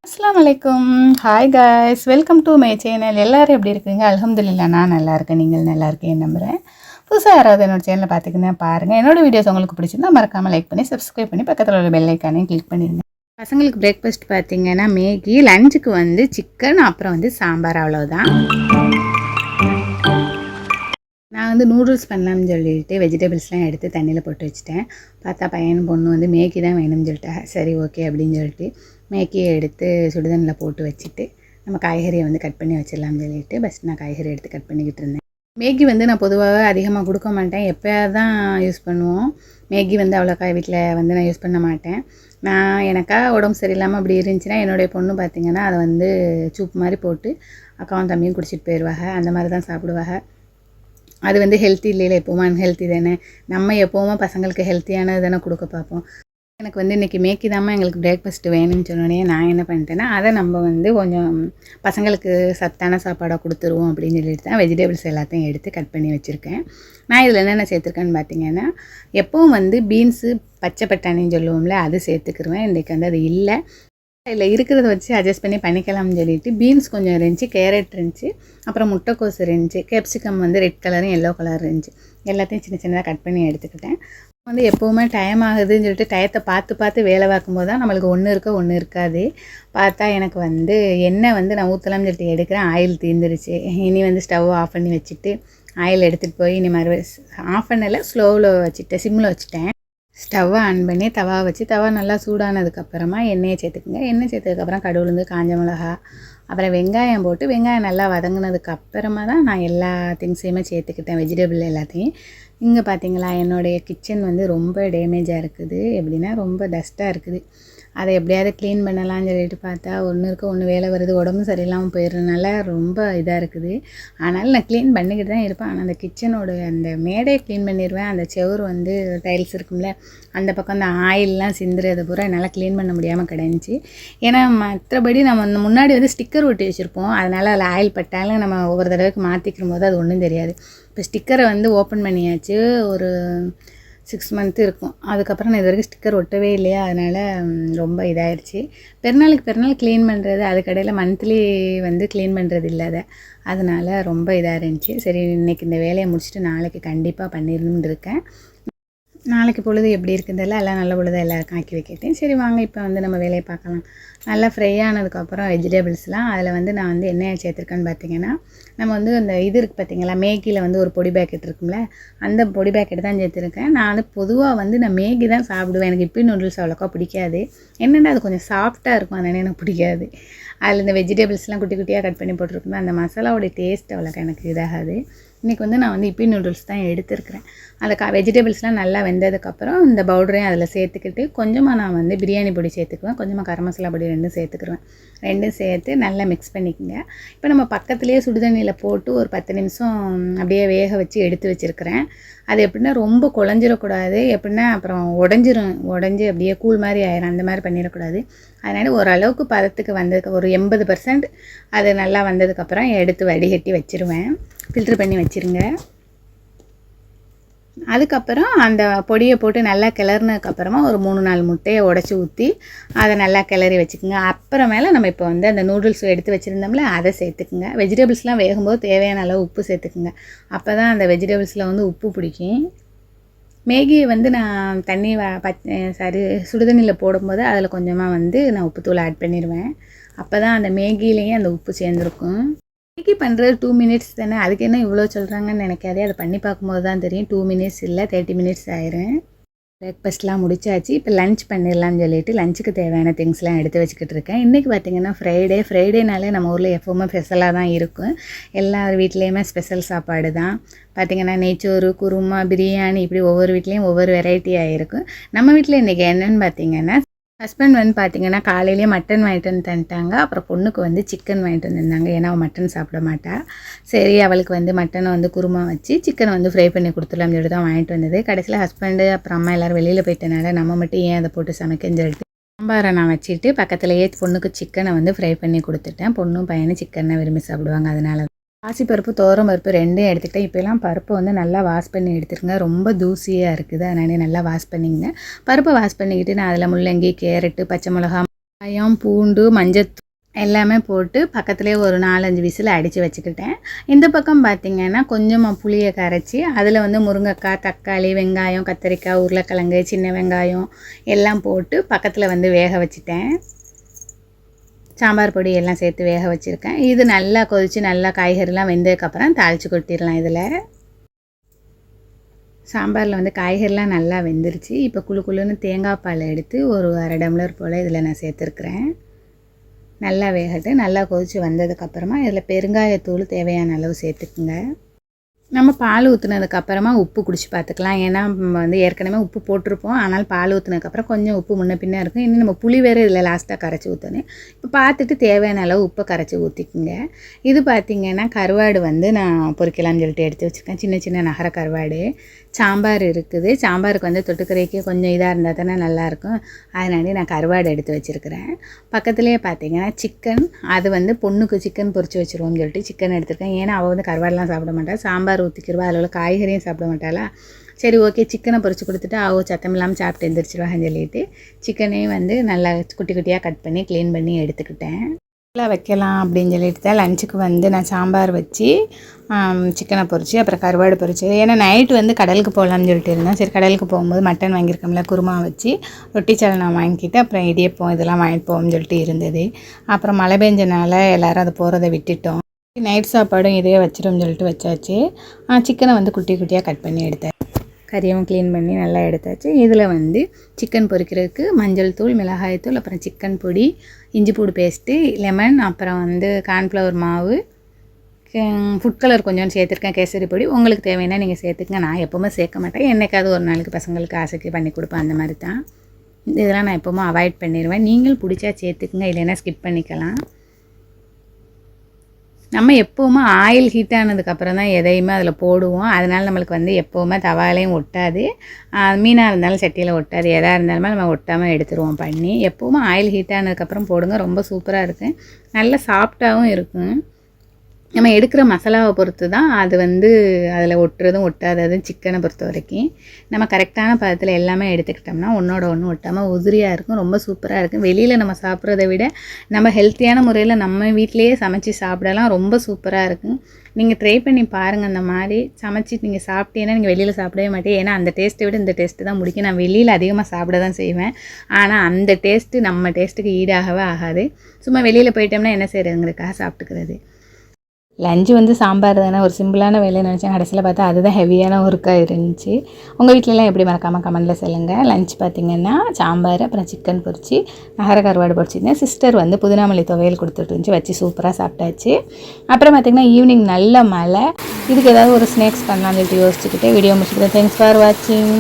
அஸ்ஸலாமுஅலைக்கும். Hi guys, welcome to my channel. எல்லோரும் எப்படி இருக்கீங்க? அல்ஹம்துலில்லாஹ், நான் நல்லா இருக்கேன். நீங்கள் நல்லா இருக்கேன்னு நம்புகிறேன். புதுசாக யாராவது என்னோட சேனலை பார்த்துக்கிங்கன்னா பாருங்கள். என்னோட வீடியோஸ் உங்களுக்கு பிடிச்சிருந்தா மறக்காமல் லைக் பண்ணி சப்ஸ்கிரைப் பண்ணி பக்கத்தில் உள்ள பெல் ஐக்கானையும் கிளிக் பண்ணிடுங்க. பசங்களுக்கு பிரேக்ஃபாஸ்ட் பார்த்தீங்கன்னா மேகி, லஞ்சுக்கு வந்து சிக்கன், அப்புறம் வந்து சாம்பார், அவ்வளோதான். நான் வந்து நூடுல்ஸ் பண்ணலாம்னு சொல்லிட்டு வெஜிடபிள்ஸ்லாம் எடுத்து தண்ணியில் போட்டு வச்சுட்டேன். பார்த்தா பையன் பொண்ணு வந்து மேகி தான் வேணும்னு சொல்லிட்டேன். சரி ஓகே அப்படின்னு சொல்லிட்டு மேகியை எடுத்து சுடுதண்ணில் போட்டு வச்சுட்டு நம்ம காய்கறியை வந்து கட் பண்ணி வச்சிடலாம்னு சொல்லிட்டு ஃபஸ்ட் நான் காய்கறி எடுத்து கட் பண்ணிக்கிட்டு இருந்தேன். மேகி வந்து நான் பொதுவாக அதிகமாக கொடுக்க மாட்டேன், எப்போயாவது தான் யூஸ் பண்ணுவோம். மேகி வந்து அவ்வளோக்கா வீட்டில் வந்து நான் யூஸ் பண்ண மாட்டேன். நான் எனக்கா உடம்பு சரியில்லாமல் அப்படி இருந்துச்சுன்னா என்னுடைய பொண்ணு பார்த்திங்கன்னா அதை வந்து சூப் மாதிரி போட்டு அக்காவும் தம்பியும் குடிச்சிட்டு போயிடுவாங்க. அந்த மாதிரி தான் சாப்பிடுவாங்க. அது வந்து ஹெல்த்தி இல்லையில, எப்போவும் அன்ஹெல்த்தி தானே. நம்ம எப்போவும் பசங்களுக்கு ஹெல்த்தியானது தானே கொடுக்க பார்ப்போம். எனக்கு வந்து இன்றைக்கி மேகி தாம்மா எங்களுக்கு பிரேக்ஃபாஸ்ட்டு வேணும்னு சொன்னோடனே நான் என்ன பண்ணிட்டேன்னா, அதை நம்ம வந்து கொஞ்சம் பசங்களுக்கு சத்தான சாப்பாடாக கொடுத்துருவோம் அப்படின்னு சொல்லிட்டு தான் வெஜிடபிள்ஸ் எல்லாத்தையும் எடுத்து கட் பண்ணி வச்சுருக்கேன். நான் இதில் என்னென்ன சேர்த்துருக்கேன்னு பார்த்தீங்கன்னா, எப்போவும் வந்து பீன்ஸு, பச்சை பட்டாணின்னு சொல்லுவோம்ல, அது சேர்த்துக்கிருவேன். இன்றைக்கி வந்து அது இல்லை. இதில் இருக்கிறத வச்சு அட்ஜஸ்ட் பண்ணி பண்ணிக்கலாம்னு சொல்லிட்டு பீன்ஸ் கொஞ்சம் இருந்துச்சு, கேரட் இருந்துச்சு, அப்புறம் முட்டைக்கோஸ் இருந்துச்சு, கேப்சிகம் வந்து ரெட் கலரும் எல்லோ கலர் இருந்துச்சு. எல்லாத்தையும் சின்ன சின்னதாக கட் பண்ணி எடுத்துக்கிட்டேன். வந்து எப்போவுமே டைம் ஆகுதுன்னு சொல்லிட்டு டயத்தை பார்த்து வேலை பார்க்கும்போது தான் நம்மளுக்கு ஒன்று இருக்க ஒன்று இருக்காது. பார்த்தா எனக்கு வந்து எண்ணெய் வந்து நான் ஊற்றலாம்னு சொல்லிட்டு எடுக்கிறேன், ஆயில் தீர்ந்துருச்சு. இனி வந்து ஸ்டவ் ஆஃப் பண்ணி வச்சுட்டு ஆயில் எடுத்துகிட்டு போய் இனி ஆஃப் பண்ணலை, ஸ்லோவில் வச்சுட்டேன், சிம்மில் வச்சுட்டேன். ஸ்டவ்வை ஆன் பண்ணி தவா வச்சு தவா நல்லா சூடானதுக்கப்புறமா எண்ணெயை சேர்த்துக்குங்க. எண்ணெய் சேர்த்ததுக்கப்புறம் கடுகு, உளுந்து, காஞ்ச மிளகா, அப்புறம் வெங்காயம் போட்டு வெங்காயம் நல்லா வதங்கினதுக்கப்புறமா தான் நான் எல்லா திங்ஸையுமே சேர்த்துக்கிட்டேன், வெஜிடபிள் எல்லாத்தையும். இங்கே பார்த்தீங்களா, என்னுடைய கிச்சன் வந்து ரொம்ப டேமேஜாக இருக்குது. எப்படின்னா ரொம்ப டஸ்ட்டாக இருக்குது. அதை எப்படியாவது க்ளீன் பண்ணலாம்னு சொல்லிட்டு பார்த்தா ஒன்று இருக்க ஒன்று வேலை வருது, உடம்பு சரியில்லாமல் போயிடுறதுனால ரொம்ப இதாக இருக்குது. ஆனாலும் நான் க்ளீன் பண்ணிக்கிட்டு தான் இருப்பேன். ஆனால் அந்த கிச்சனோட அந்த மேடையை க்ளீன் பண்ணிடுவேன். அந்த செவுறு வந்து டைல்ஸ் இருக்கும்ல, அந்த பக்கம் அந்த ஆயிலெலாம் சிந்துறது பூரா என்னால் க்ளீன் பண்ண முடியாமல் கிடந்துச்சு. ஏன்னா மற்றபடி நம்ம முன்னாடி வந்து ஸ்டிக்கர் ஒட்டி வச்சுருப்போம், அதனால் அதில் ஆயில் பட்டாலும் நம்ம ஒவ்வொரு தடவைக்கு மாற்றிக்கும் போது அது ஒன்றும் தெரியாது. இப்போ ஸ்டிக்கரை வந்து ஓப்பன் பண்ணியாச்சு, ஒரு 6 மந்த்து இருக்கும். அதுக்கப்புறம் நான் இது வரைக்கும் ஸ்டிக்கர் ஒட்டவே இல்லையா, அதனால் ரொம்ப இதாகிடுச்சு. பெருநாள் க்ளீன் பண்ணுறது, அதுக்கடையில் மந்த்லி வந்து க்ளீன் பண்ணுறது இல்லை அதை, அதனால் ரொம்ப இதாக இருந்துச்சு. சரி, இன்றைக்கி இந்த வேலையை முடிச்சுட்டு நாளைக்கு கண்டிப்பாக பண்ணிடணுன்னு இருக்கேன். நாளைக்கு பொழுது எப்படி இருக்குதுல்ல, எல்லாம் நல்ல பொழுது எல்லாருக்கும் ஆக்கி வைக்கிட்டேன். சரி வாங்க இப்போ வந்து நம்ம வேலையை பார்க்கலாம். நல்லா ஃப்ரை ஆனதுக்கப்புறம் வெஜிடபிள்ஸ்லாம் அதில் வந்து நான் வந்து என்ன சேர்த்துருக்கேன்னு பார்த்தீங்கன்னா, நம்ம வந்து அந்த இது இருக்குது பார்த்தீங்களா, மேகியில் வந்து ஒரு பொடி பேக்கெட் இருக்கும்ல, அந்த பொடி பேக்கெட் தான் சேர்த்துருக்கேன். நான் வந்து பொதுவாக வந்து நான் மேகி தான் சாப்பிடுவேன். எனக்கு இப்பி நூடுல்ஸ் அவ்வளோக்கா பிடிக்காது. என்னென்னா அது கொஞ்சம் சாஃப்டாக இருக்கும், அதனால் எனக்கு பிடிக்காது. அதில் இந்த வெஜிடபிள்ஸ்லாம் குட்டி குட்டியாக கட் பண்ணி போட்டிருக்கோம், அந்த மசாலாவோடைய டேஸ்ட் அவ்வளோக்கா எனக்கு இதாகாது. இன்றைக்கி வந்து நான் வந்து இப்பி நூடுல்ஸ் தான் எடுத்துருக்கிறேன். அந்த வெஜிடபிள்ஸ்லாம் நல்லா வெந்ததுக்கப்புறம் இந்த பவுடரையும் அதில் சேர்த்துக்கிட்டு கொஞ்சமாக நான் வந்து பிரியாணி பொடி சேர்த்துக்குவேன், கொஞ்சமாக கரம் மசாலா பொடி ரெண்டும் சேர்த்துக்குருவேன். ரெண்டும் சேர்த்து நல்லா மிக்ஸ் பண்ணிக்கோங்க. இப்போ நம்ம பக்கத்துலேயே சுடுதண்ணியில் போட்டு ஒரு 10 நிமிஷம் அப்படியே வேக வச்சு எடுத்து வச்சுருக்கிறேன். அது எப்படின்னா ரொம்ப குழஞ்சிடக்கூடாது, எப்படின்னா அப்புறம் உடஞ்சி அப்படியே கூழ் மாதிரி ஆயிரும், அந்த மாதிரி பண்ணிடக்கூடாது. அதனால் ஓரளவுக்கு பதத்துக்கு வந்ததுக்கு ஒரு 80% அது நல்லா வந்ததுக்கப்புறம் எடுத்து வடிகட்டி வச்சுருவேன். ஃபில்ட்ரு பண்ணி வச்சுருங்க. அதுக்கப்புறம் அந்த பொடியை போட்டு நல்லா கிளறினதுக்கப்புறமா ஒரு 3-4 முட்டையை உடச்சி ஊற்றி அதை நல்லா கிளறி வச்சுக்கோங்க. அப்புறமேல நம்ம இப்போ வந்து அந்த நூடுல்ஸ் எடுத்து வச்சுருந்தோம்ல, அதை சேர்த்துக்குங்க. வெஜிடபிள்ஸ்லாம் வேகும்போது தேவையான அளவு உப்பு சேர்த்துக்குங்க. அப்போ தான் அந்த வெஜிடபிள்ஸில் வந்து உப்பு பிடிக்கும். மேகியை வந்து நான் சுடுதண்ணியில் போடும்போது அதில் கொஞ்சமாக வந்து நான் உப்புத்தூள் ஆட் பண்ணிடுவேன். அப்போ தான் அந்த மேகிலேயே அந்த உப்பு சேர்ந்துருக்கும். மேகி பண்ணுறது 2 மினிட்ஸ் தானே, அதுக்கு என்ன இவ்வளோ சொல்கிறாங்கன்னு நினைக்காதே. அதை பண்ணி பார்க்கும்போது தான் தெரியும், 2 மினிட்ஸ் இல்லை 30 மினிட்ஸ் ஆயிரும். பிரேக்ஃபாஸ்ட்லாம் முடிச்சாச்சு. இப்போ லஞ்ச் பண்ணிடலாம்னு சொல்லிட்டு லஞ்சுக்கு தேவையான திங்ஸ்லாம் எடுத்து வச்சுக்கிட்டு இருக்கேன். இன்றைக்கி பார்த்திங்கன்னா ஃப்ரைடேனாலே நம்ம ஊரில் எப்போவுமே ஸ்பெஷலாக தான் இருக்கும். எல்லார் வீட்லேயுமே ஸ்பெஷல் சாப்பாடு தான். பார்த்திங்கன்னா நெய்ச்சோறு, குருமா, பிரியாணி, இப்படி ஒவ்வொரு வீட்லேயும் ஒவ்வொரு வெரைட்டியாக இருக்கும். நம்ம வீட்டில் இன்றைக்கி என்னென்னு பார்த்திங்கன்னா ஹஸ்பண்ட் வந்து பார்த்திங்கன்னா காலையிலேயே மட்டன் வாங்கிட்டு வந்து தந்துட்டாங்க. அப்புறம் பொண்ணுக்கு வந்து சிக்கன் வாங்கிட்டு வந்திருந்தாங்க. ஏன்னா அவள் மட்டன் சாப்பிட மாட்டா. சரி அவளுக்கு வந்து மட்டனை வந்து குருமா வச்சு சிக்கனை வந்து ஃப்ரை பண்ணி கொடுத்துடலாம்னு சொல்லிட்டு தான் வாங்கிட்டு வந்தது. கடைசியில் ஹஸ்பண்டு அப்புறம் அம்மா எல்லோரும் வெளியில் போயிட்டனால நம்ம மட்டும் ஏன் அதை போட்டு சமைக்கன்னு சொல்லிட்டு சாம்பாரை நான் வச்சுட்டு பக்கத்துலேயே பொண்ணுக்கு சிக்கனை வந்து ஃப்ரை பண்ணி கொடுத்துட்டேன். பொண்ணும் பையனும் சிக்கனை விரும்பி சாப்பிடுவாங்க. அதனால பாசிப்பருப்பு துவரம் பருப்பு ரெண்டும் எடுத்துக்கிட்டேன். இப்போலாம் பருப்பை வந்து நல்லா வாஷ் பண்ணி எடுத்துருங்க. ரொம்ப தூசியாக இருக்குது, அதனால நல்லா வாஷ் பண்ணிங்க. பருப்பை வாஷ் பண்ணிக்கிட்டு நான் அதில் முள்ளங்கி, கேரட்டு, பச்சை மிளகா, வெங்காயம், பூண்டு, மஞ்சத்தூள் எல்லாமே போட்டு பக்கத்துலேயே ஒரு 4-5 விசில் அடித்து வச்சுக்கிட்டேன். இந்த பக்கம் பார்த்திங்கன்னா கொஞ்சமாக புளியை கரைச்சி அதில் வந்து முருங்கைக்காய், தக்காளி, வெங்காயம், கத்திரிக்காய், உருளைக்கிழங்கு, சின்ன வெங்காயம் எல்லாம் போட்டு பக்கத்தில் வந்து வேக வச்சுட்டேன். சாம்பார் பொடி எல்லாம் சேர்த்து வேக வச்சுருக்கேன். இது நல்லா கொதித்து நல்லா காய்கறிலாம் வெந்ததுக்கப்புறம் தாளித்து கொட்டிடலாம். இதில் சாம்பாரில் வந்து காய்கறிலாம் நல்லா வெந்துருச்சு. இப்போ குழுன்னு தேங்காய் பால் எடுத்து ஒரு 1/2 டம்ளர் போல் இதில் நான் சேர்த்துருக்குறேன். நல்லா வேகட்டு. நல்லா கொதித்து வந்ததுக்கப்புறமா இதில் பெருங்காயத்தூள் தேவையான அளவு சேர்த்துக்குங்க. நம்ம பால் ஊற்றுனதுக்கப்புறமா உப்பு குடிச்சு பார்த்துக்கலாம். ஏன்னா வந்து ஏற்கனவே உப்பு போட்டிருப்போம். ஆனால் பால் ஊற்றுனதுக்கப்புறம் கொஞ்சம் உப்பு முன்ன பின்னே இருக்கும். இன்னும் நம்ம புளி வேறு இதில் லாஸ்ட்டாக கரைச்சி ஊற்றணும். இப்போ பார்த்துட்டு தேவையான அளவு உப்பை கரைச்சி ஊற்றிக்குங்க. இது பார்த்திங்கன்னா கருவாடு வந்து நான் பொரிக்கலாம்னு சொல்லிட்டு எடுத்து வச்சுருக்கேன். சின்ன சின்ன நகர கருவாடு. சாம்பார் இருக்குது. சாம்பாருக்கு வந்து தொட்டுக்கரைக்கு கொஞ்சம் இதாக இருந்தால் தானே நல்லாயிருக்கும். அதனால நான் கருவாடு எடுத்து வச்சுருக்கிறேன். பக்கத்துலேயே பார்த்திங்கன்னா சிக்கன். அது வந்து பொண்ணுக்கு சிக்கன் பொரிச்சு வச்சுருவோம்னு சொல்லிட்டு சிக்கன் எடுத்துருக்கேன். ஏன்னா அவள் வந்து கருவாடெலாம் சாப்பிட மாட்டாள். சாம்பார் ஊற்றிக்கிடுவா. அதில் உள்ள காய்கறியும் சாப்பிட மாட்டாளா. சரி ஓகே சிக்கனை பொரிச்சு கொடுத்துட்டு சத்தம் இல்லாமல் சாப்பிட்டு எழுந்திரிச்சிருவாங்கன்னு சொல்லிட்டு சிக்கனையும் வந்து நல்லா குட்டி குட்டியாக கட் பண்ணி க்ளீன் பண்ணி எடுத்துக்கிட்டேன். நல்லா வைக்கலாம் அப்படின்னு சொல்லிட்டு தான் லஞ்சுக்கு வந்து நான் சாம்பார் வச்சு சிக்கனை பொரிச்சு அப்புறம் கருவாடு பொரிச்சு. ஏன்னா நைட்டு வந்து கடலுக்கு போகலான்னு சொல்லிட்டு இருந்தேன். சரி கடலுக்கு போகும்போது மட்டன் வாங்கியிருக்கோம்ல, குருமா வச்சு ரொட்டி சல்னா வாங்கிக்கிட்டு அப்புறம் இடியப்பம் இதெல்லாம் வாங்கிட்டு போவோம்னு சொல்லிட்டு இருந்தது. அப்புறம் மழை பெஞ்சனால எல்லோரும் அதை போகிறத விட்டுட்டோம். நைட் சாப்பாடும் இதே வச்சிரும்னு சொல்லிட்டு வச்சாச்சு. சிக்கனை வந்து குட்டி குட்டியாக கட் பண்ணி எடுத்தேன். கறியும் க்ளீன் பண்ணி நல்லா எடுத்தாச்சு. இதில் வந்து சிக்கன் பொரிக்கிறதுக்கு மஞ்சள் தூள், மிளகாய் தூள், அப்புறம் சிக்கன் பொடி, இஞ்சி பூடு பேஸ்ட்டு, லெமன், அப்புறம் வந்து கார்ன்ஃப்ளவர் மாவு, ஃபுட் கலர் கொஞ்சம் சேர்த்துருக்கேன், கேசரி பொடி. உங்களுக்கு தேவைன்னா நீங்கள் சேர்த்துக்கங்க. நான் எப்போவுமே சேர்க்க மாட்டேன். என்னைக்காவது ஒரு நாளைக்கு பசங்களுக்கு ஆசைக்கு பண்ணி கொடுப்பேன். அந்த மாதிரி தான். இதெல்லாம் நான் எப்போவுமே அவாய்ட் பண்ணிடுவேன். நீங்கள் பிடிச்சா சேர்த்துக்குங்க, இல்லைன்னா ஸ்கிப் பண்ணிக்கலாம். நம்ம எப்போவுமே ஆயில் ஹீட் ஆனதுக்கப்புறம் தான் எதையுமே அதில் போடுவோம். அதனால் நம்மளுக்கு வந்து எப்போவுமே தவாலையும் ஒட்டாது. மீனாக இருந்தாலும் சட்டியில் ஒட்டாது. எதாக இருந்தாலுமே நம்ம ஒட்டாமல் எடுத்துருவோம் பண்ணி. எப்போவுமே ஆயில் ஹீட் ஆனதுக்கப்புறம் போடுங்க. ரொம்ப சூப்பராக இருக்கும். நல்லா சாஃப்டாகவும் இருக்கும். நம்ம எடுக்கிற மசாலாவை பொறுத்து தான் அது வந்து அதில் ஒட்டுறதும் ஒட்டாததும். சிக்கனை பொறுத்த வரைக்கும் நம்ம கரெக்டான பதத்தில் எல்லாமே எடுத்துக்கிட்டோம்னா ஒன்றோட ஒன்று ஒட்டாமல் உதிரியாக இருக்கும். ரொம்ப சூப்பராக இருக்கும். வெளியில் நம்ம சாப்பிட்றத விட நம்ம ஹெல்த்தியான முறையில் நம்ம வீட்டிலையே சமைச்சு சாப்பிடலாம். ரொம்ப சூப்பராக இருக்கும். நீங்கள் ட்ரை பண்ணி பாருங்கள். அந்த மாதிரி சமைச்சி நீங்கள் சாப்பிட்டீங்கன்னா நீங்கள் வெளியில் சாப்பிடவே மாட்டேன். ஏன்னா அந்த டேஸ்ட்டை விட இந்த டேஸ்ட்டு தான் முடிக்கும். நான் வெளியில் அதிகமாக சாப்பிட தான் செய்வேன். ஆனால் அந்த டேஸ்ட்டு நம்ம டேஸ்ட்டுக்கு ஈடாகவே ஆகாது. சும்மா வெளியில் போயிட்டோம்னா என்ன செய்கிறதுங்கிறதுக்காக சாப்பிட்டுக்கிறது. லஞ்சு வந்து சாம்பார் தானே, ஒரு சிம்பிளான வேலைன்னு நினச்சேன். கடைசியில் பார்த்தா அதுதான் ஹெவியான ஒர்க்காக இருந்துச்சு. உங்கள் வீட்டிலலாம் எப்படி மறக்காமல் கமெண்ட்டில் சொல்லுங்கள். லஞ்ச் பார்த்திங்கன்னா சாம்பார், அப்புறம் சிக்கன் பொரிச்சு, நகர கருவாடு பொரிச்சிருந்தேன். சிஸ்டர் வந்து புதினாமல்லி துவையல் கொடுத்துட்டு இருந்துச்சு, வச்சு சூப்பராக சாப்பிட்டாச்சு. அப்புறம் பார்த்திங்கன்னா ஈவினிங் நல்ல மழை. இதுக்கு ஏதாவது ஒரு ஸ்நாக்ஸ் பண்ணலாம்னு சொல்லிட்டு யோசிச்சுக்கிட்டே வீடியோ முடிச்சுக்கிட்டேன். தேங்க்ஸ் ஃபார் வாட்சிங்.